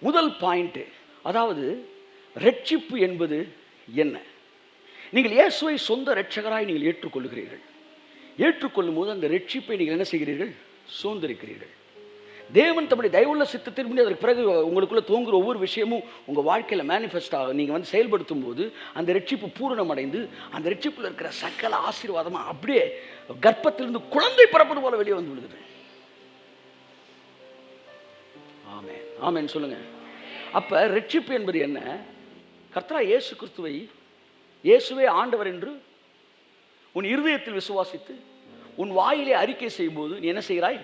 முதல் பாயிண்ட், அதாவது ரட்சிப்பு என்பது என்ன? நீங்கள் இயேசுவை சொந்த இரட்சகராய் நீங்கள் ஏற்றுக்கொள்கிறீர்கள். ஏற்றுக்கொள்ளும் போது அந்த ரட்சிப்பை நீங்கள் என்ன செய்கிறீர்கள்? சுதந்திரிக்கிறீர்கள். தேவன் தம்முடைய தயவுள்ள சித்தத்தின்படி அதற்கு பிறகு உங்களுக்குள்ள தோங்குற ஒவ்வொரு விஷயமும் உங்கள் வாழ்க்கையில் மேனிஃபெஸ்ட் ஆகும். நீங்கள் வந்து செயல்படுத்தும் போது அந்த ரட்சிப்பு பூரணமடைந்து அந்த ரட்சிப்பில் இருக்கிற சகல ஆசீர்வாதமாக அப்படியே கர்ப்பத்திலிருந்து குழந்தை பிறப்பது போல வெளியே வந்து விடுது. ஆமென், ஆமென் சொல்லுங்க. அப்போ ரட்சிப்பு என்பது என்ன? கர்த்தராகிய இயேசு கிறிஸ்துவை இயேசுவே ஆண்டவர் என்று உன் இருதயத்தில் விசுவாசித்து உன் வாயிலே அறிக்கை செய்யும் போது நீ என்ன செய்கிறாய்?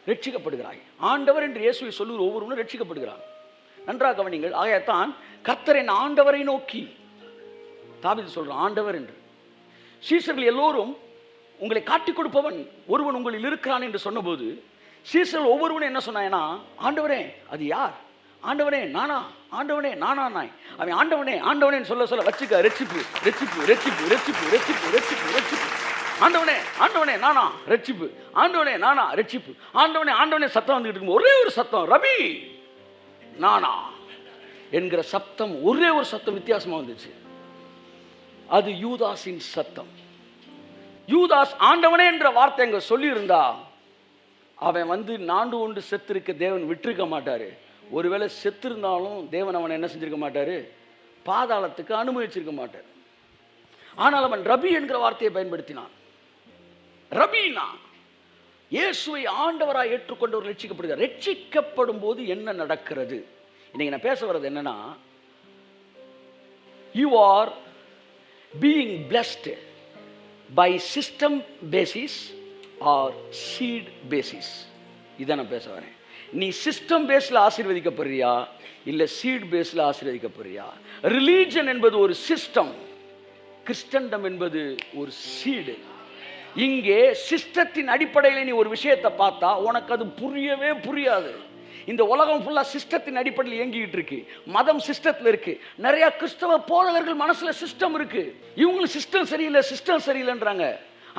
ரட்சிக்கப்படுகிறாய். ஆண்டவர் என்று இயேசுவை சொல்லுகிற ஒவ்வொருவரும் ரட்சிக்கப்படுகிறார். நன்றாக கவனிங்கள். ஆகையாத்தான் கர்த்தரின் ஆண்டவரை நோக்கி தாவீது சொல்றான் ஆண்டவர் என்று. சீஷர்கள் எல்லோரும் உங்களை காட்டிக் கொடுப்பவன் ஒருவன் உங்களில் இருக்கிறான் என்று சொன்னபோது சீஷர்கள் ஒவ்வொருவனும் என்ன சொன்னாங்கன்னா, ஆண்டவரே அது யார்? ஆண்டவனே நானா? ஆண்டவனே நானா? நாய் அவன் ஆண்டவனே ஆண்டவனே சொல்ல சொல்ல வச்சுக்க ரட்சிப்பு ரட்சிப்பு ரட்சிப்பு ரட்சிப்பு ரட்சிப்பு ரட்சிப்பு ரட்சிப்பு. ஆண்டவனே ஆண்டவனே நானா? ரட்சிப்பு. ஆண்டவனே நானா? ரட்சிப்பு. ஆண்டவனே ஆண்டவனே சத்தம் வந்துட்டு இருக்கும். ஒரே ஒரு சத்தம், ரபி நானா என்கிற சத்தம், ஒரே ஒரு சத்தம் வித்தியாசமா வந்துச்சு. அது யூதாஸின் சத்தம். யூதாஸ் ஆண்டவனே என்ற வார்த்தை அங்க சொல்லி இருந்தா அவன் வந்து நாண்டு கொண்டு செத்திருக்க தேவன் விட்டிருக்க மாட்டாரு. ஒருவேளை செத்திருந்தாலும் தேவன் அவனை என்ன செஞ்சிருக்க மாட்டாரு? பாதாளத்துக்கு அனுமதிச்சிருக்க மாட்டார். ஆனால் அவன் ரபி என்கிற வார்த்தையை பயன்படுத்தினான். ரபீனா இயேசுவை ஆண்டவராய் ஏற்றுக்கொண்டவர் ரட்சிக்கப்படுகிறார். ரட்சிக்கப்படும் போது என்ன நடக்கிறது? இன்னைக்கு நான் பேச வர்றது என்னன்னா, you are being blessed by system basis or seat basis. இதான் நான் பேச வரேன். நீ சிஸ்டம் பேஸ்ல ஆசீர்வதிக்கப்படுறியா இல்ல சீட் பேஸ்ல ஆசீர்வதிக்கப்படுறியா? ரிலீஜன் என்பது ஒரு சிஸ்டம், கிறிஸ்டண்டம் என்பது ஒரு சீடு. இங்கே சிஸ்டத்தின் அடிப்படையில் நீ ஒரு விஷயத்தை பார்த்தா உனக்கு அது புரியவே புரியாது. இந்த உலகம் ஃபுல்லா சிஸ்டத்தின் அடிப்படையில் இயங்கிட்டு இருக்கு. மதம் சிஸ்டத்தில் இருக்கு. நிறைய கிறிஸ்தவ போதகர்கள் மனசுல சிஸ்டம் இருக்கு. இவங்களுக்கு சிஸ்டம் சரியில்லை சிஸ்டம் சரியில்லைன்றாங்க.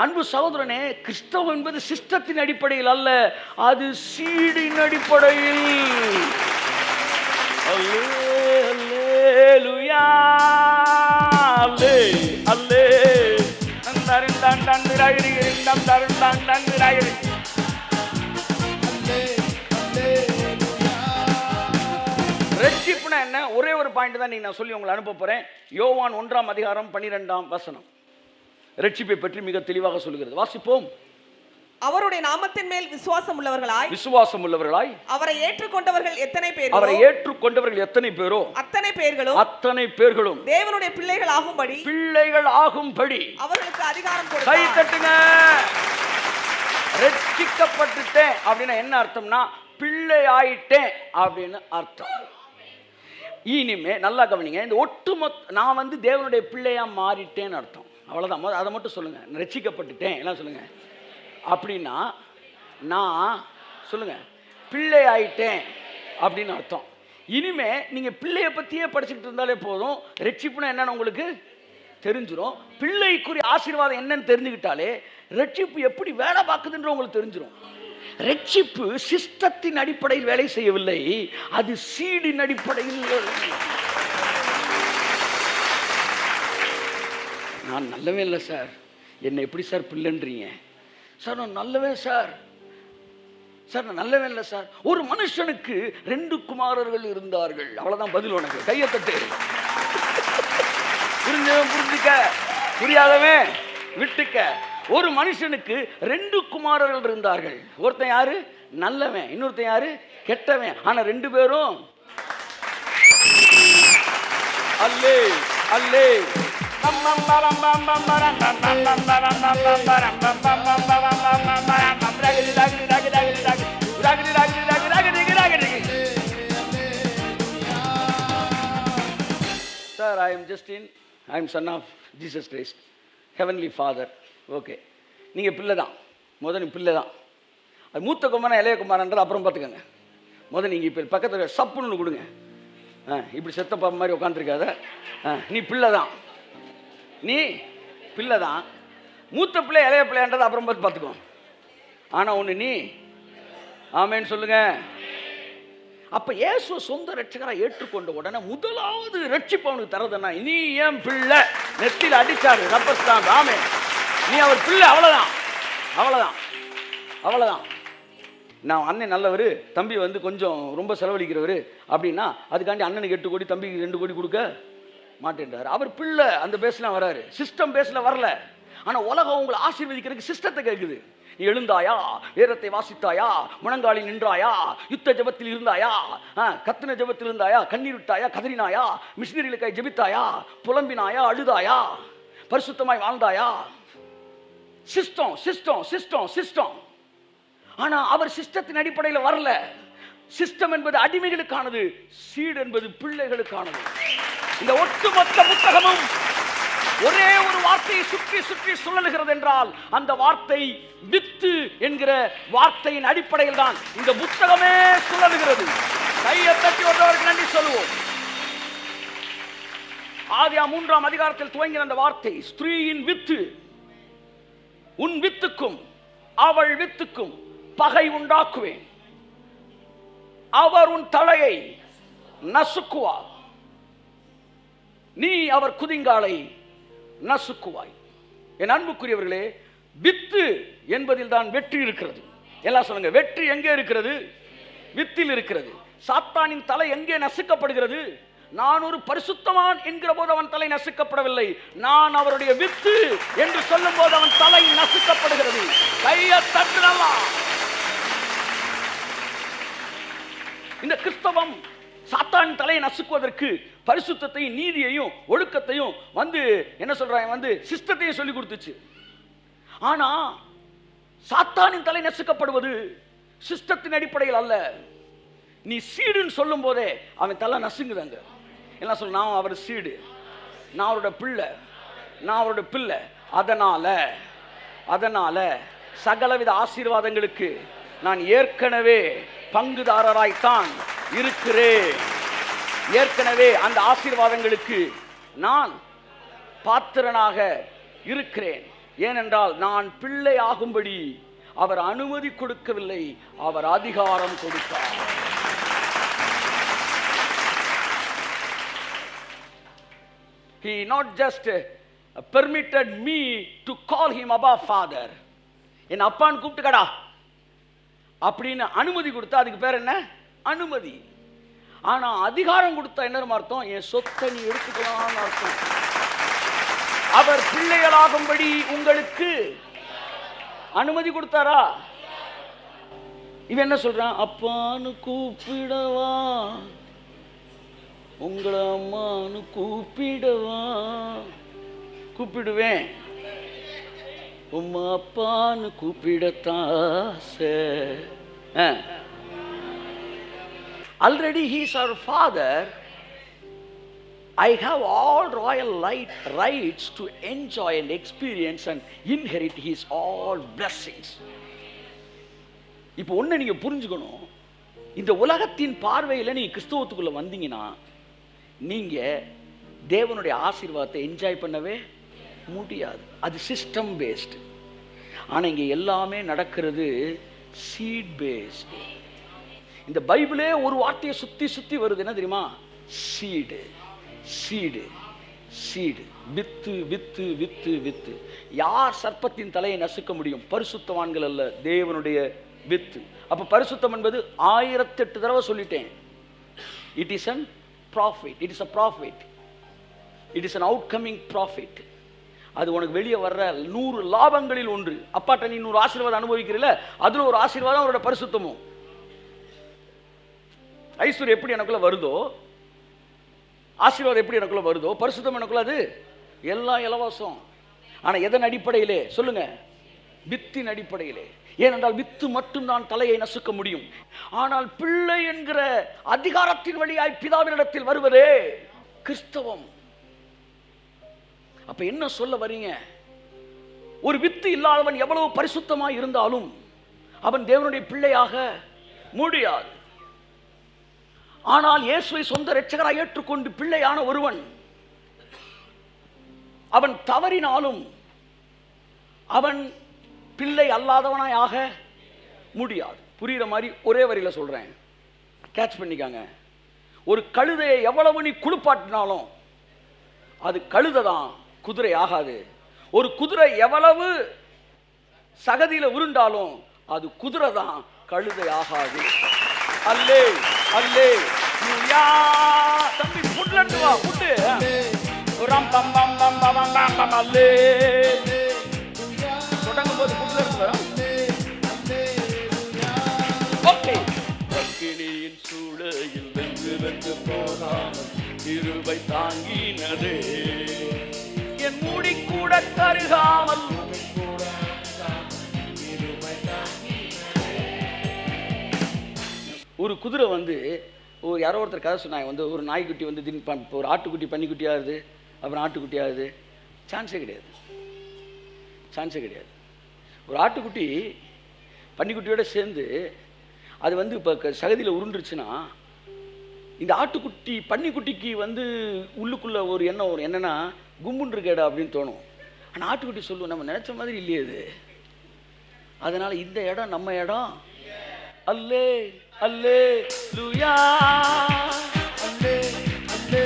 அன்பு சகோதரனே, கிறிஸ்தவம் என்பது சிஸ்டத்தின் அடிப்படையில் அல்ல, அது சீடின் அடிப்படையில். அல்லேலூயா அல்லே அல்லே நந்தரின் தான் தந்திராயிரி நம் தரும் தான் தந்திராயிரி. ரட்சிப்புனா என்ன? ஒரே ஒரு பாயிண்ட் தான் நான் சொல்லி உங்களை அனுப்ப போறேன். யோவான் 1:12 ரட்சிப்பை பற்றி மிக தெளிவாக சொல்கிறது. வாசிப்போம். அவருடைய நாமத்தின் மேல் விசுவாசம் உள்ளவர்களாய் அவரை ஏற்றுக்கொண்டவர்கள் எத்தனை பேரோ அத்தனை பேர்களும் தேவனுடைய பிள்ளைகள் ஆகும்படி அவர்களுக்கு அதிகாரம் கொடுத்தார். கை தட்டுங்க. ரட்சிக்கப்பட்டுட்டேன் அப்படின்னா என்ன அர்த்தம்னா பிள்ளை ஆயிட்டேன் அப்படின்னு அர்த்தம். இனிமே நல்லா கவனிங்க. இந்த ஒட்டுமொத்த நான் வந்து தேவனுடைய பிள்ளையா மாறிட்டேன்னு அர்த்தம். அவ்வளோதான். அதை மட்டும் சொல்லுங்க. ரட்சிக்கப்பட்டுட்டேன் எல்லாம் சொல்லுங்க. அப்படின்னா நான் சொல்லுங்க பிள்ளை ஆயிட்டேன் அப்படின்னு அர்த்தம். இனிமே நீங்க பிள்ளைய பத்தியே படிச்சுக்கிட்டு இருந்தாலே போதும். ரட்சிப்புனா என்னன்னு உங்களுக்கு தெரிஞ்சிடும். பிள்ளைக்குரிய ஆசீர்வாதம் என்னன்னு தெரிஞ்சுக்கிட்டாலே ரட்சிப்பு எப்படி வேலை பார்க்குதுன்ற உங்களுக்கு தெரிஞ்சிடும். ரட்சிப்பு சிஸ்டத்தின் அடிப்படையில் வேலை செய்யவில்லை, அது சீடின் அடிப்படையில். நான் நல்லவே இல்லை சார், என்னை எப்படி சார் பிள்ளைன்றீங்க? சார் நான் நல்லவே சார் நான் நல்லவே இல்லை சார். ஒரு மனுஷனுக்கு 2 குமாரர்கள் இருந்தார்கள். அவ்வளவுதான் பதில். உனக்கு கையை தட்டு. புரிஞ்சுக்க, புரியாதவன் விட்டுக்க. ஒரு மனுஷனுக்கு 2 குமாரர்கள் இருந்தார்கள். ஒருத்தன் யாரு? நல்லவன். இன்னொருத்தன் யாரு? கெட்டவன். ஆனா 2 பேரும் அல்லே அல்லே Sir, I am son of Jesus Christ, Heavenly Father. Okay, நீங்கள் பிள்ளை தான். முதல் பிள்ளை தான். அது மூத்த குமாரன் இளைய குமாரன்றது அப்புறம் பார்த்துக்கோங்க. முதல் நீங்கள் இப்போ பக்கத்தில் சப்புன்னு கொடுங்க. இப்படி செத்த பாப்பா மாதிரி உட்காந்துருக்காத. நீ பிள்ளை தான், நீ பிள்ளை தான். மூத்த பிள்ளை இளைய பிள்ளைன்றது அப்புறம் பார்த்துக்கோ. ஆனால் ஒன்று, நீ ஆமேன்னு சொல்லுங்க. அப்ப இயேசு சொந்த ரட்சகரை ஏற்றுக்கொண்ட உடனே முதலாவது ரட்சிப்பு அவனுக்கு தரதுன்னா, நீ ஏன் பிள்ளை, நெத்தியில் அடிச்சாரு ரப்பர் ஸ்டாம்ப், ஆமே நீ அவர் பிள்ளை, அவ்வளவுதான் அவ்வளவுதான் அவ்வளவுதான். நான் அண்ணன் நல்லவர், தம்பி வந்து கொஞ்சம் ரொம்ப செலவழிக்கிறவர் அப்படின்னா அதுக்காண்டி அண்ணனுக்கு 8 கோடி தம்பிக்கு 2 கோடி கொடுக்க மாட்டேன்றார். அவர் பிள்ளை அந்த பேஸ்லாம் வராரு, சிஸ்டம் பேஸ்ல வரல. ஆனா உலகம் உங்களை ஆசீர்வதிக்கிறதுக்கு சிஸ்டத்தை கேட்குது. நீ எழுந்தாயா, வேதத்தை வாசித்தாயா, முழங்காலில் நின்றாயா, யுத்த ஜெபத்தில் இருந்தாயா, கத்தின ஜெபத்தில் இருந்தாயா, கண்ணீர் விட்டாயா, கதறினாயா, மிஷினரிகளுக்காய் ஜெபித்தாயா, புலம்பினாயா, அழுதாயா, பரிசுத்தமாய் வாழ்ந்தாயா. System system system system. ஆனா அவர் சிஸ்டத்தின் அடிப்படையில் வரல. சிஸ்டம் என்பது அடிமைகளுக்கானது, சீடு என்பது பிள்ளைகளுக்கானது. இந்த ஒட்டுமொத்த புத்தகமும் ஒரே ஒரு வார்த்தையை சுற்றி சுற்றி சுழலுகிறது என்றால் அந்த வார்த்தை வித்து என்கிற வார்த்தையின் அடிப்படையில் தான் இந்த புத்தகமே சுழலுகிறது. கையை தட்டி ஒருவருக்கு நன்றி சொல்லுவோம். ஆதியாகமம் 3ஆம் அதிகாரத்தில் துவங்கின அந்த வார்த்தை ஸ்திரீயின் வித்து, உன் வித்துக்கும் அவள் வித்துக்கும் பகை உண்டாக்குவேன், அவர் உன் தலையை நசுக்குவார், நீ அவர் குதிங்காலை நசுக்குவாய். என் அன்புக்குரியவர்களே, வித்து என்பதில் தான் வெற்றி இருக்கிறது. எல்லாம் சொல்லுங்க, வெற்றி எங்கே இருக்கிறது? வித்தில் இருக்கிறது. சாத்தானின் தலை எங்கே நசுக்கப்படுகிறது? நான் ஒரு பரிசுத்தவான் என்கிற போது அவன் தலை நசுக்கப்படவில்லை, நான் அவருடைய வித்து என்று சொல்லும் போது அவன் தலை நசுக்கப்படுகிறது. கையை தட்டலாம். இந்த கிறிஸ்தவம் சாத்தானின் தலையை நசுக்குவதற்கு பரிசுத்தத்தையும் நீதியையும் ஒழுக்கத்தையும் வந்து என்ன சொல்றாங்க, வந்து சிஸ்டத்தையும் சொல்லி கொடுத்துச்சு. ஆனா சாத்தானின் தலை நசுக்கப்படுவது சிஸ்டத்தின் அடிப்படையில் அல்ல. நீ சீடுன்னு சொல்லும் போதே அவன் தலை நசுங்குதாங்க. என்ன சொல்ல, நான் அவர் சீடு, நான் அவரோட பிள்ளை, நான் அவரோட பிள்ளை, அதனால சகலவித ஆசீர்வாதங்களுக்கு நான் ஏற்கனவே பங்குதாரராய்த்தான் இருக்கிறேன். ஏற்கனவே அந்த ஆசீர்வாதங்களுக்கு நான் பாத்திரனாக இருக்கிறேன். ஏனென்றால் நான் பிள்ளை ஆகும்படி அவர் அனுமதி கொடுக்கவில்லை, அவர் அதிகாரம் கொடுத்தார். He not just permitted me to call him Abba Father. என் அப்பான்னு கூப்பிட்டுக்கடா அப்படின்னு அனுமதி கொடுத்தா அதுக்கு பேர் என்ன? அனுமதி. ஆனா அதிகாரம் கொடுத்தா என்ன அர்த்தம்? என் சொத்தை நீ எடுத்துக்கலாம்னு அர்த்தம். அவர் பிள்ளைகளாகும்படி உங்களுக்கு அனுமதி கொடுத்தாரா? இவன் என்ன சொல்றான்? அப்பான்னு கூப்பிடவா, உங்களை அம்மான்னு கூப்பிடவா, கூப்பிடுவேன், உம்மா அப்பான்னு கூப்பிடத்தான். Already he is our father. I have all royal rights to enjoy and experience and inherit his all blessings. இப்போ ஒண்ணு நீங்க புரிஞ்சுக்கணும், இந்த உலகத்தின் பார்வையில் நீங்க கிறிஸ்தவத்துக்குள்ள வந்தீங்கன்னா நீங்க தேவனுடைய ஆசீர்வாதத்தை என்ஜாய் பண்ணவே முடியாது. அது சிஸ்டம் பேஸ்டு. ஆனா இங்க எல்லாமே நடக்கிறது சீட் பேஸ்டு. இந்த பைபிளே ஒரு வார்த்தையை சுத்தி சுத்தி வருது, என்ன தெரியுமா? Seed, seed, seed. வித்து வித்து வித்து வித்து. யார் சர்ப்பத்தின் தலையை நசுக்க முடியும்? பரிசுத்தவான்கள் அல்ல, தேவனுடைய வித்து. அப்ப பரிசுத்தம் என்பது 1008 தடவை சொல்லிட்டேன். It is an profit, it is a profit, it is an outcoming profit. அது உனக்கு வெளியே வர்ற 100 லாபங்களில் ஒன்று. அப்பாட்ட நீ 100 ஆசீர்வாதம் அனுபவிக்கிறீல, அதுல ஒரு ஆசீர்வாதம் அவரோட பரிசுத்தமும். ஐஸ்வர்யம் எப்படி எனக்குள்ள வருதோ, ஆசீர்வாதம் எப்படி எனக்குள்ள வருதோ, பரிசுத்தம் எனக்குள்ள அது எல்லாம் இலவசம். ஆனா எதன் அடிப்படையிலே சொல்லுங்க? வித்தின் அடிப்படையிலே. ஏனென்றால் வித்து மட்டும் தான் தலையை நசுக்க முடியும். ஆனால் பிள்ளை என்கிற அதிகாரத்தின் வழியாய் பிதாவினிடத்தில் வருவதே கிறிஸ்தவம். அப்ப என்ன சொல்ல வரீங்க? ஒரு வித்து இல்லாதவன் எவ்வளவு பரிசுத்தமாய் இருந்தாலும் அவன் தேவனுடைய பிள்ளையாக முடியாது. ஆனால் இயேசுவை சொந்த இரட்சகராய் ஏற்றுக்கொண்டு பிள்ளையான ஒருவன் அவன் தவறினாலும் அவன் பிள்ளை அல்லாதவனாய் ஆக முடியாது. புரியுற மாதிரி ஒரே வரியில சொல்றேன். கேட்ச் பண்ணிக்காங்க. ஒரு கழுதையை எவ்வளவு நீ குளிப்பாட்டினாலும் அது கழுதை தான், குதிரை ஆகாது. ஒரு குதிரை எவ்வளவு சகதியில உருண்டாலும் அது குதிரை தான், கழுதை ஆகாது. அல்லே அல்லே லூயா. தம்பி புட்ல இருந்து வா, புட்டு ரம் பம் பம் பம் பம் பம் பம் அல்லே. தொடங்கும் போது புட்ல இருந்து வா. ஓகே. அக்கினியின் சூளையில் வென்று வென்று போகாமல் இருவை தாங்கினதே, என் மூடி கூட கருகாமல். ஒரு குதிரை வந்து யாரோ ஒருத்தர் கதை சொன்னாங்க, ஒரு நாய்க்குட்டி ஒரு ஆட்டுக்குட்டி பன்னிக்குட்டியாகுது, அப்புறம் ஆட்டுக்குட்டியாகுது. சான்ஸே கிடையாது, சான்ஸே கிடையாது. ஒரு ஆட்டுக்குட்டி பன்னிக்குட்டியோட சேர்ந்து அது இப்போ சகதியில் உருண்டுருச்சுன்னா, இந்த ஆட்டுக்குட்டி பன்னிக்குட்டிக்கு உள்ளுக்குள்ள ஒரு எண்ணம் வரும், என்னன்னா கும்புன்னு இருக்கேடா அப்படின்னு தோணும். ஆனால் ஆட்டுக்குட்டி சொல்லுவோம், நம்ம நினைச்ச மாதிரி இல்லையே இது, அதனால இந்த இடம் நம்ம இடம். அல்லே அல்லே லூயா, அல்லே அல்லே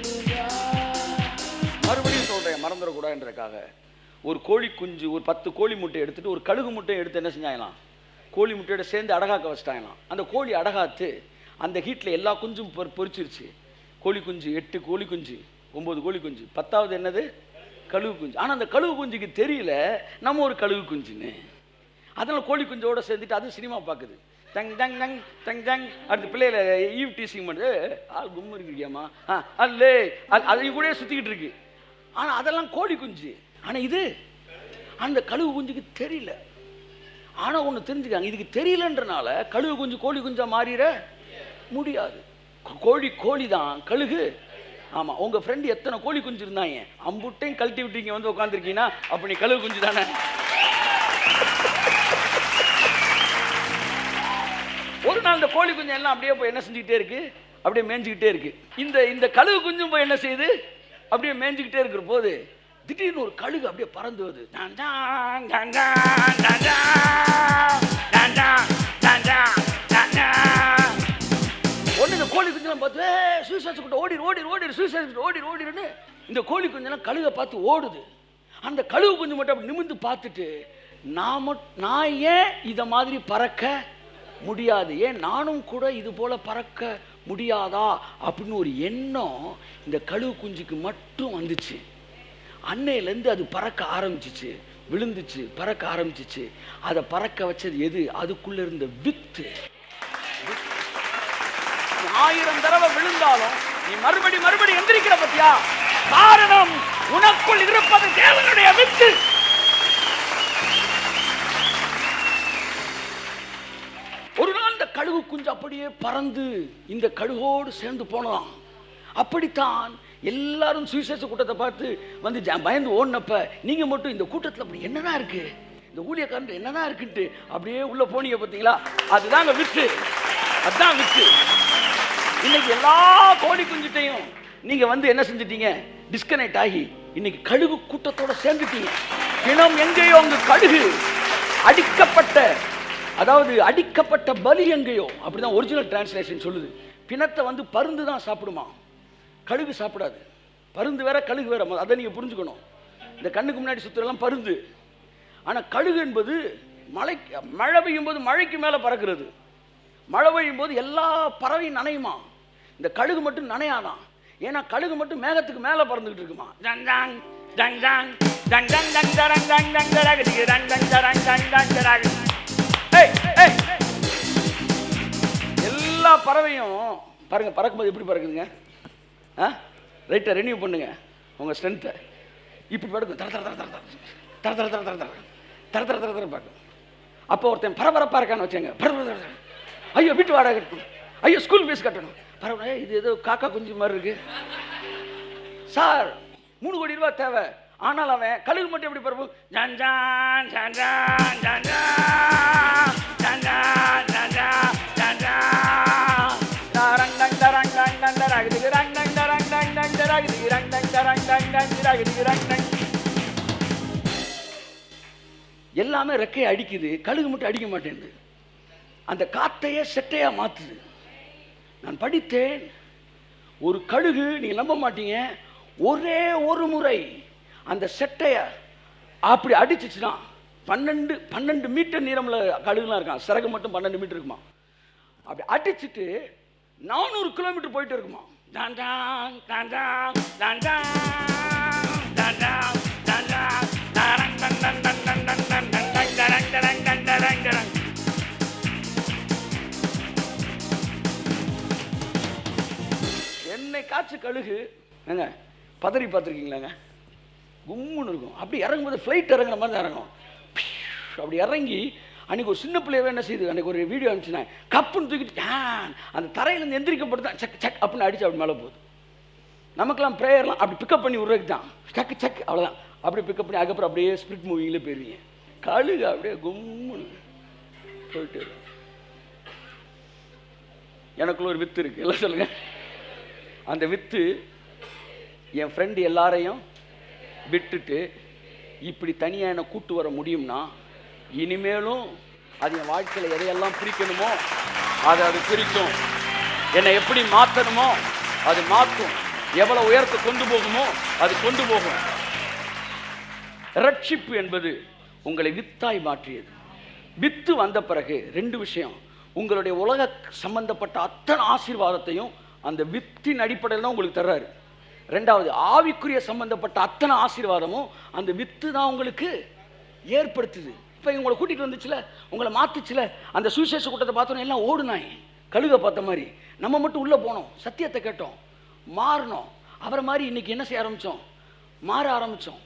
லூயா. மறுபடியும் சொல்றேன், மறந்துடக்கூடாதுன்றதுக்காக. ஒரு கோழி குஞ்சு, ஒரு 10 கோழி முட்டை எடுத்துட்டு ஒரு கழுகு முட்டையை எடுத்து என்ன செஞ்சாங்களாம், கோழி முட்டையோட சேர்ந்து அடகாக்க வச்சிட்டாங்களாம். அந்த கோழி அடகாத்து அந்த ஹீட்டில் எல்லா குஞ்சும் பொரிச்சிருச்சு. கோழி குஞ்சு 8 கோழி குஞ்சு, 9 கோழி குஞ்சு, 10வது என்னது, கழுகு குஞ்சு. ஆனால் அந்த கழுகு குஞ்சுக்கு தெரியல நம்ம ஒரு கழுகு குஞ்சுன்னு. அதனால் கோழி குஞ்சோட சேர்ந்துட்டு அது சினிமா பார்க்குது. டங் டங் டங் டங் டங். அடுத்த பிள்ளையில ஈவ் டீசிங் பண்ணுது, ஆள் கும்மு இருக்குறியாமா, அல்லே அதையும் கூட சுற்றிக்கிட்டு இருக்கு. ஆனால் அதெல்லாம் கோழி குஞ்சு. ஆனால் இது அந்த கழுகு குஞ்சுக்கு தெரியல. ஆனால் ஒன்று தெரிஞ்சுக்காங்க, இதுக்கு தெரியலன்றனால கழுகு குஞ்சு கோழி குஞ்சா மாறிட முடியாது. கோழி கோழி தான், கழுகு. ஆமாம், உங்கள் ஃப்ரெண்டு எத்தனை கோழி குஞ்சு இருந்தாங்க, அம்புட்டையும் கழட்டி விட்டீங்க உட்காந்துருக்கீங்கன்னா அப்போ நீ கழுகு குஞ்சு தானே. ஒரு நாள் இந்த கோழி குஞ்சு எல்லாம் அப்படியே போய் என்ன செஞ்சுக்கிட்டே இருக்கு, அப்படியே மேய்ஞ்சிக்கிட்டே இருக்கு. இந்த கழுகு குஞ்சும் போய் என்ன செய்யுது, அப்படியே மேய்ஞ்சிக்கிட்டே இருக்கிற போது திடீர்னு ஒரு கழுகு அப்படியே பறந்து வருது. ஒன்று இந்த கோழி குஞ்செல்லாம் பார்த்து சூசைட் கிட்ட ஓடிடு சூசைட் ஓடிடுன்னு இந்த கோழி குஞ்செல்லாம் கழுகை பார்த்து ஓடுது. அந்த கழுகு குஞ்சு மட்டும் அப்படி நிமிர்ந்து பார்த்துட்டு, நான் ஏன் இதை மாதிரி பறக்க முடியாது, ஏன் நானும் கூட இது போல பறக்க முடியாதா அப்படின்னு ஒரு எண்ணம் இந்த கழுகு குஞ்சுக்கு மட்டும் வந்துச்சு. அன்னையிலேருந்து அது பறக்க ஆரம்பிச்சிச்சு, விழுந்துச்சு, பறக்க ஆரம்பிச்சிச்சு. அதை பறக்க வச்சது எது, அதுக்குள்ள இருந்த வித்து. 1000 தடவை விழுந்தாலும் நீ மறுபடி எந்திரிக்கிற பத்தியா, காரணம் உனக்குள் இருப்பது தேவனுடைய வித்து. ஒரு நாள் இந்த கழுகு குஞ்சு அப்படியே பறந்து இந்த கழுகோடு சேர்ந்து போனதாம். அப்படித்தான் எல்லாரும் சுவிசேஷ கூட்டத்தை பார்த்து பயந்து ஓடினப்ப நீங்க மட்டும் இந்த கூட்டத்தில் அப்படி என்னன்னா இருக்கு, இந்த ஊழியக்காரன் என்னன்னா இருக்குன்ட்டு அப்படியே உள்ள போனீங்க பார்த்தீங்களா, அதுதாங்க வித்து, அதுதான் வித்து. இன்னைக்கு எல்லா கோழி குஞ்சுட்டையும் நீங்க என்ன செஞ்சிட்டீங்க, டிஸ்கனெக்ட் ஆகி இன்னைக்கு கழுகு கூட்டத்தோட சேர்ந்துட்டீங்க. பிணம் எங்கேயோ அங்கு கழுகு, அடிக்கப்பட்ட பலி எங்கேயோ, அப்படிதான் ஒரிஜினல் டிரான்ஸ்லேஷன் சொல்லுது. பிணத்தை பருந்து தான் சாப்பிடுமா, கழுகு சாப்பிடாது. பருந்து வேற கழுகு வேற, அதை நீங்க புரிஞ்சுக்கணும். இந்த கண்ணுக்கு முன்னாடி சுத்துறதெல்லாம் பருந்து. ஆனா கழுகு என்பது மழை பெய்யும் போது மழைக்கு மேல பறக்கிறது. மழை பெய்யும் போது எல்லா பறவையும் நனையுமா, இந்த கழுகு மட்டும் நனையாதான். ஏன்னா கழுகு மட்டும் மேகத்துக்கு மேல பறந்துகிட்டு இருக்குமா. எல்லா பறவையும் பாருங்க பறக்கும்போது எப்படி பறக்குதுங்க. ரைட்டை ரெனியூ பண்ணுங்க உங்க ஸ்ட்ரென்த்தை. இப்படி பறக்கும், தர தர தர தர தர தர தர தர தர தர தர தர பார்க்கும். அப்போ ஒருத்தன் பரபரப்பா இருக்கான்னு வச்சுங்க, ஐயோ வீட்டு வாடகை கட்டணும், ஐயோ ஸ்கூல் ஃபீஸ் கட்டணும், பரவாயில்ல இது ஏதோ காக்கா குஞ்சு மாதிரி இருக்கு சார், 3 கோடி ரூபாய் தேவை. ஆனால் அவன் கழுகு மட்டும் எப்படி பரப்பு, ஜான் எல்லாமே ரெக்கையை அடிக்குது, கழுகு மட்டும் அடிக்க மாட்டேங்குது. அந்த காத்தையே செட்டையா மாத்துது. நான் படித்தேன், ஒரு கழுகு, நீங்க நம்ப மாட்டீங்க, ஒரே ஒரு முறை அந்த செட்டைய அப்படி அடிச்சிச்சுன்னா 12 மீட்டர் நீளம்ல கழுகுலாம் இருக்கான். சிறகு மட்டும் 12 மீட்டர் இருக்குமா. அப்படி அடிச்சுட்டு 400 கிலோமீட்டர் போயிட்டு இருக்குமா. டாண்டாங் டாண்டாங் டாண்டாங் டாண்டாங் டாண்டாங் டாரங் டங் டங் டங் டங் டங் டங் டங் டங் டங் டங் டங் டங். என்னை காய்ச்சி கழுகு ஏங்க பதறி பார்த்துருக்கீங்களாங்க? கும்முன்னு இருக்கும். அப்படி இறங்கும்போது ஃப்ளைட் இறங்குற மாதிரி தான் இறங்கும். அப்படி இறங்கி அன்றைக்கி ஒரு சின்ன பிள்ளையவே என்ன செய்யுது, அன்றைக்கி ஒரு வீடியோ அனுப்பிச்சுனேன், கப்புன்னு தூக்கிட்டு அந்த தரையிலேருந்து எந்திரிக்கப்பட்டு தான் சக் சக் அப்படின்னு அடிச்சு அப்படி மேலே போகுது. நமக்கெல்லாம் ப்ரேயர்லாம் அப்படி பிக்கப் பண்ணி விட்றதுக்கு தான், சக்கு சக் அவ்வளோதான். அப்படி பிக்கப் பண்ணி அதுக்கப்புறம் அப்படியே ஸ்பிரிட் மூவிங்கில் போயிருவீங்க. கழுகு அப்படியே கும்முன்னு போயிட்டு. எனக்குள்ள ஒரு வித்து இருக்குது, எல்லாம் சொல்லுங்கள். அந்த வித்து என் ஃப்ரெண்டு எல்லாரையும் விட்டுட்டு இப்படி தனியாக என்னை கூட்டு வர முடியும்னா, இனிமேலும் அது என் வாழ்க்கையில் எதையெல்லாம் பிரிக்கணுமோ அது பிரிக்கும். என்னை எப்படி மாற்றணுமோ அது மாற்றும். எவ்வளோ உயரத்தை கொண்டு போகுமோ அது கொண்டு போகும். ரட்சிப்பு என்பது உங்களை வித்தாய் மாற்றியது. வித்து வந்த பிறகு 2 விஷயம், உங்களுடைய உலக சம்பந்தப்பட்ட அத்தனை ஆசீர்வாதத்தையும் அந்த வித்தின் அடிப்படையில் தான் உங்களுக்கு தர்றாரு. 2வது, ஆவிக்குரிய சம்பந்தப்பட்ட அத்தனை ஆசீர்வாதமும் அந்த வித்து தான் உங்களுக்கு ஏற்படுத்துது. இப்போ உங்களை கூட்டிகிட்டு வந்துச்சுல, உங்களை மாற்றுச்சுல, அந்த சுவிசேஷ கூட்டத்தை பார்த்தோன்னே எல்லாம் ஓடுனாய், கழுகை பார்த்த மாதிரி. நம்ம மட்டும் உள்ளே போனோம், சத்தியத்தை கேட்டோம், மாறினோம். அவரை மாதிரி இன்றைக்கி என்ன செய்ய ஆரம்பித்தோம், மாற ஆரம்பித்தோம்.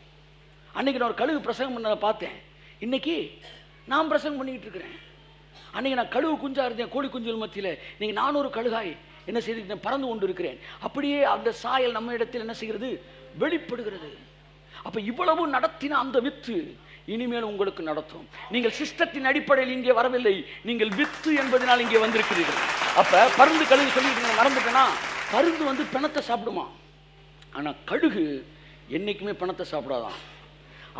அன்றைக்கி நான் ஒரு கழுகு பிரசங்கம் பண்ண பார்த்தேன், இன்றைக்கி நான் பிரசங்கம் பண்ணிக்கிட்டு இருக்கிறேன். அன்றைக்கி நான் கழுகு குஞ்சா இருந்தேன், கோழி குஞ்சுகள் மத்தியில். இன்றைக்கி நான் ஒரு கழுகாய் என்ன செய்து பறந்து கொண்டு இருக்கிறேன். அப்படியே அந்த சாயல் நம்ம இடத்தில் என்ன செய்கிறது, வெளிப்படுகிறது. அப்போ இவ்வளவு நடத்தின அந்த வித்து இனிமேல் உங்களுக்கு நடத்தும். நீங்கள் சிஸ்டத்தின் அடிப்படையில் இங்கே வரவில்லை, நீங்கள் வித்து என்பதனால் இங்கே வந்திருக்கிறீர்கள். அப்போ பருந்து கழுகு சொல்லிட்டு மறந்துட்டேன்னா, பருந்து வந்து பிணத்தை சாப்பிடுமா, ஆனால் கழுகு என்றைக்குமே பிணத்தை சாப்பிடாதான்.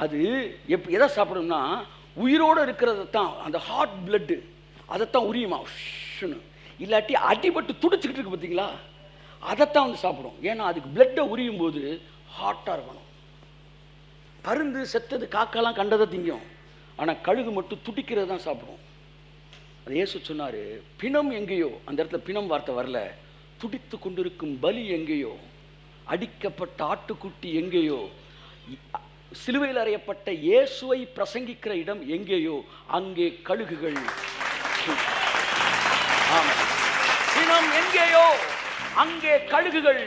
அது எதை சாப்பிடும்னா, உயிரோடு இருக்கிறத தான், அந்த ஹார்ட் பிளட்டு அதைத்தான் உரியுமா. இல்லாட்டி அடிபட்டு துடிச்சுக்கிட்டு இருக்கு பார்த்தீங்களா, அதைத்தான் வந்து சாப்பிடும். ஏன்னா அதுக்கு பிளட்டை உரியும் போது ஹார்ட்டாக இருக்கணும். பருந்து செத்தது காக்கெல்லாம் கண்டதை திங்கும், ஆனால் கழுகு மட்டும் துடிக்கிறது தான் சாப்பிடும். அது இயேசு சொன்னார், பிணம் எங்கேயோ, அந்த இடத்துல பிணம் வார்த்தை வரல, துடித்து கொண்டிருக்கும் பலி எங்கேயோ, அடிக்கப்பட்ட ஆட்டுக்குட்டி எங்கேயோ, சிலுவையில் அறையப்பட்ட இயேசுவை பிரசங்கிக்கிற இடம் எங்கேயோ, அங்கே கழுகுகள். பிணம் எங்கேயோ அங்கே கழுகுகள்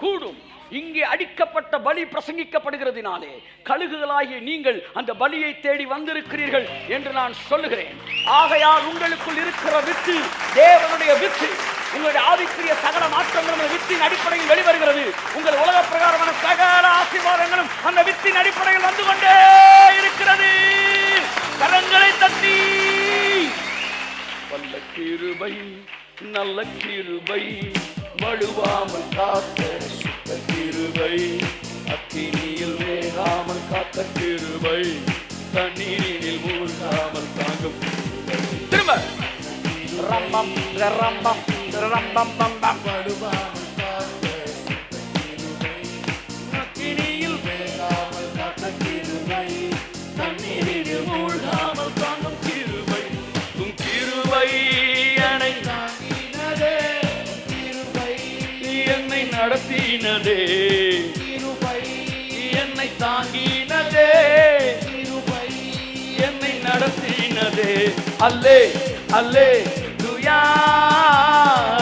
கூடும். இங்கே அடிக்கப்பட்ட பலி பிரசங்கிக்கப்படுகிறதினாலே கழுகுகளாகிய நீங்கள் அந்த பலியை தேடி வந்திருக்கிறீர்கள் என்று நான் சொல்லுகிறேன். ஆகையால் உங்களுக்குள் இருக்கிற வித்து தேவனுடைய வித்து. உங்களுடைய ஆவிக்குரிய சகல மாற்றங்களும் வித்தின் அடிப்படையில் வெளிவருகிறது. உங்கள் உலக பிரகாரமான சகல ஆசீர்வாதங்களும் அந்த வித்தின் அடிப்படையில் வந்து கொண்டே இருக்கிறது. கரங்களை தட்டி வல்ல கிருபை நல்ல கிருபை வழுவாமல் காத்த சுத்த கிருபை, அக்கினியில் வேகாமல் காத்த கிருபை, தண்ணீரில் மூழ்காமல் தாங்கும் கிருபை. திரும்ப ரம்பம் ரம்பம் ரம்பம் ரம்பம் வழுவாமல் காத்த சுத்த கிருபை, அக்கினியில் வேகாமல் காத்த கிருபை, தண்ணீரில் மூழ்காமல் தாங்கும் கிருபை. உன் கிருபை என்னை தாங்கினதே, கிருபை என்னை நடத்தினதே, கிருபை என்னை தாங்கினதே, கிருபை என்னை நடத்தினதே. அல்லே அல்லே லூயா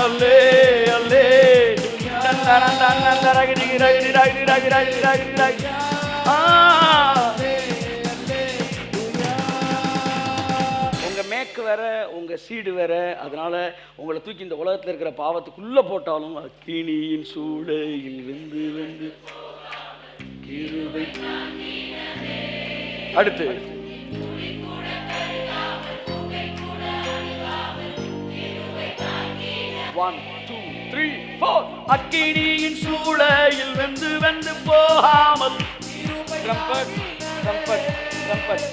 அல்லே அல்லே மேக்கு வேற உங்க சீடு வேற. அதனால உங்களை தூக்கி இந்த உலகத்தில் இருக்கிற பாவத்துக்குள்ள போட்டாலும் அக்கினியின் சூளையில் வெந்து வெந்து கிருபை. அடுத்து ஒன் டூ த்ரீ ஃபோர். அக்கினியின் சூளையில் வெந்து வெந்து போகாமல் ட்ரம்பட் ட்ரம்பட் ட்ரம்பட்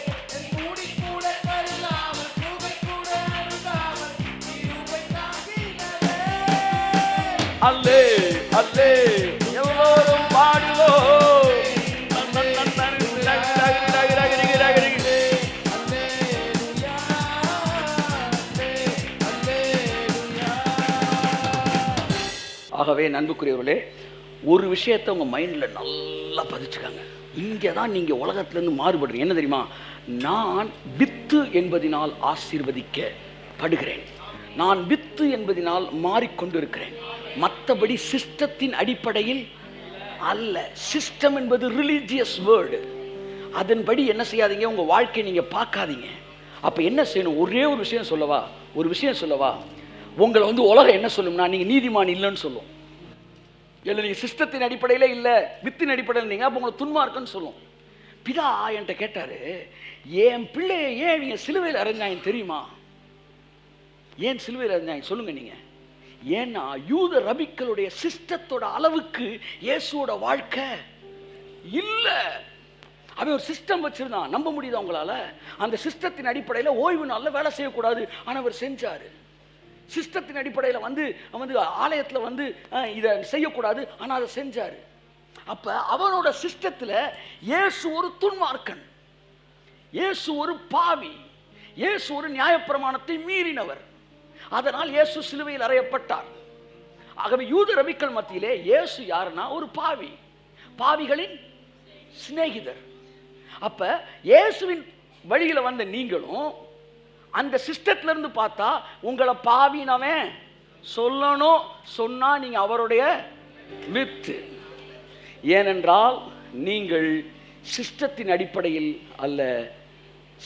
அல்லே அல்லே எல்லோரும் பாடுவோம். ஆகவே நண்புக்குரியவர்களே, ஒரு விஷயத்தை உங்க மைண்ட்ல நல்லா பதிச்சுக்காங்க. இங்கே தான் நீங்க உலகத்திலிருந்து மாறுபடுறீங்க. என்ன தெரியுமா? நான் வித்து என்பதினால் ஆசீர்வதிக்கப்படுகிறேன். நான் வித்து என்பதினால் மாறிக்கொண்டிருக்கிறேன். மற்றபடி சிஸ்டத்தின் அடிப்படையில் அல்ல. சிஸ்டம் என்பது ரிலீஜியஸ் வேர்டு. அதன்படி என்ன செய்யாதீங்க, உங்க வாழ்க்கையை நீங்க பார்க்காதீங்க. அப்ப என்ன செய்யணும்? ஒரே ஒரு விஷயம் சொல்லவா? உங்களை உலகம் என்ன சொல்லும்னா, நீங்க நீதிமான் இல்லைன்னு சொல்லும். இல்லை நீங்க சிஸ்டத்தின் அடிப்படையில் இல்லை, வித்தின் அடிப்படையில் நீங்க, அப்போ உங்களை துன்மார்க்கன்னு சொல்லும். பிதா என்கிட்ட கேட்டாரு, என் பிள்ளையை ஏன் நீங்க சிலுவையில் அறைஞ்சாங்க தெரியுமா? ஏன் சிலுவையில் அறைஞ்சாங்க சொல்லுங்க நீங்க. ஏன்னா யூத ரபிக்களுடைய சிஸ்டத்தோட அளவுக்கு இயேசுவோட வாழ்க்கை இல்லை. அவன் ஒரு சிஸ்டம் வச்சிருந்தான். நம்ப முடியுதா உங்களால? அந்த சிஸ்டத்தின் அடிப்படையில் ஓய்வு நாளில் வேலை செய்யக்கூடாது, ஆனால் அவர் செஞ்சாரு. சிஸ்டத்தின் அடிப்படையில் ஆலயத்தில் இதை செய்யக்கூடாது, ஆனால் அதை செஞ்சாரு. அப்ப அவனோட சிஸ்டத்தில் இயேசு ஒரு துன்மார்க்கன், இயேசு ஒரு பாவி, இயேசு ஒரு நியாயப்பிரமாணத்தை மீறினவர். அதனால் இயேசு சிலுவையில் அறையப்பட்டார். ஆகவே யூத ரபிக்கள் மத்தியிலே இயேசு யாருன்னா ஒரு பாவி, பாவிகளின் சிநேகிதர். அப்ப இயேசுவின் வழியில வந்த நீங்களும் அந்த சிஸ்டத்துல இருந்து பார்த்தா உங்களை பாவினவன் சொல்லணும். சொன்னா நீங்க அவருடைய வித்து. ஏனென்றால் நீங்கள் சிஸ்டத்தின் அடிப்படையில் அல்ல,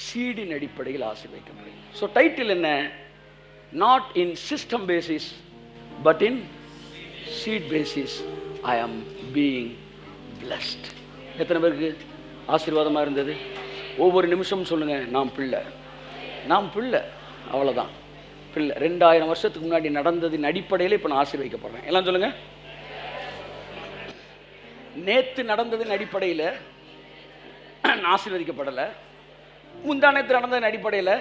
சீடின் அடிப்படையில் ஆசீர்வதிக்கப்படுகிறீர்கள். ஸோ டைட்டில் என்ன? Not in system basis but in seed basis I am being blessed. எத்தனை பேருக்கு ஆசீர்வாதமாக இருந்தது? ஒவ்வொரு நிமிஷமும் சொல்லுங்க, நாம் பிள்ளை, நாம் பிள்ளை, அவ்வளோதான் பிள்ளை. 2000 வருஷத்துக்கு முன்னாடி நடந்ததின் அடிப்படையில் இப்போ நான் ஆசீர்வதிக்கப்படுறேன். எல்லாம் சொல்லுங்க. நேற்று நடந்ததின் அடிப்படையில் நான் ஆசீர்வதிக்கப்படலை. முந்தா நேற்று நடந்ததின் அடிப்படையில்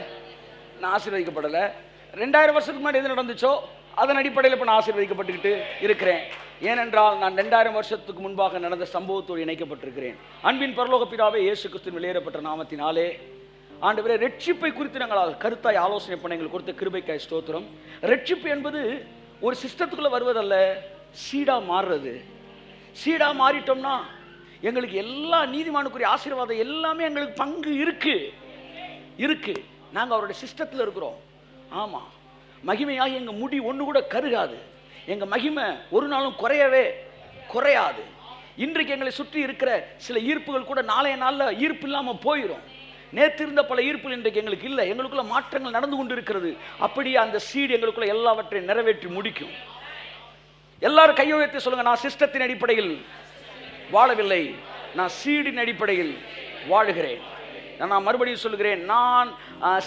நான் ஆசீர்வதிக்கப்படலை. 2000 வருஷத்துக்கு முன்னாடி எது நடந்துச்சோ அதன் அடிப்படையில் இப்போ நான் ஆசீர்வதிக்கப்பட்டுக்கிட்டு இருக்கிறேன். ஏனென்றால் நான் 2000 வருஷத்துக்கு முன்பாக நடந்த சம்பவத்தோடு இணைக்கப்பட்டிருக்கிறேன். அன்பின் பரலோக பிதாவே, இயேசு கிறிஸ்துவின் வெளியேறப்பட்ட நாமத்தினாலே ஆண்டவரே, ரட்சிப்பை குறித்து நாங்கள் கருத்தாய் ஆலோசனை பண்ண எங்களுக்கு கொடுத்த கிருபைக்காய் ஸ்தோத்திரம். ரட்சிப்பு என்பது ஒரு சிஸ்டத்துக்குள்ள வருவதல்ல, சீடா மாறுறது. சீடா மாறிட்டோம்னா எங்களுக்கு எல்லா நீதிமானுக்குரிய ஆசீர்வாதம் எல்லாமே எங்களுக்கு பங்கு இருக்கு. நாங்கள் அவருடைய சிஸ்டத்தில் இருக்கிறோம். ஆமா, மகிமையாக எங்க முடி ஒன்று கூட கருகாது. எங்க மகிமை ஒரு நாளும் குறையாது. இன்றைக்கு எங்களை சுற்றி இருக்கிற சில ஈர்ப்புகள் கூட நாளைய நாளில் ஈர்ப்பு இல்லாமல் போயிடும். நேற்று இருந்த பல ஈர்ப்புகள் இன்றைக்கு எங்களுக்கு இல்லை. எங்களுக்குள்ள மாற்றங்கள் நடந்து கொண்டு இருக்கிறது. அப்படியே அந்த சீடு எங்களுக்குள்ள எல்லாவற்றையும் நிறைவேற்றி முடிக்கும். எல்லாரும் கையை உயர்த்தி சொல்லுங்க, நான் சிஸ்டத்தின் அடிப்படையில் வாழவில்லை, நான் சீடின் அடிப்படையில் வாழுகிறேன். நான் மறுபடியும் சொல்லுகிறேன், நான்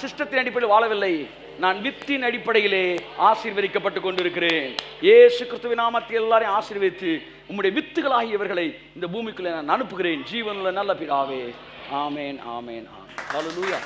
சிஸ்டத்தின் அடிப்படையில் வாழவில்லை, நான் வித்தின் அடிப்படையிலே ஆசீர்வதிக்கப்பட்டு கொண்டிருக்கிறேன். இயேசு கிறிஸ்துவின் நாமத்தில் எல்லாரையும் ஆசீர்வதித்து உம்முடைய வித்துகளாகியவர்களை இந்த பூமிக்குள்ளே நான் அனுப்புகிறேன். ஜீவனுள்ள நல்ல பிதாவே, ஆமேன், ஆமேன், ஆமேன். ஹல்லேலூயா.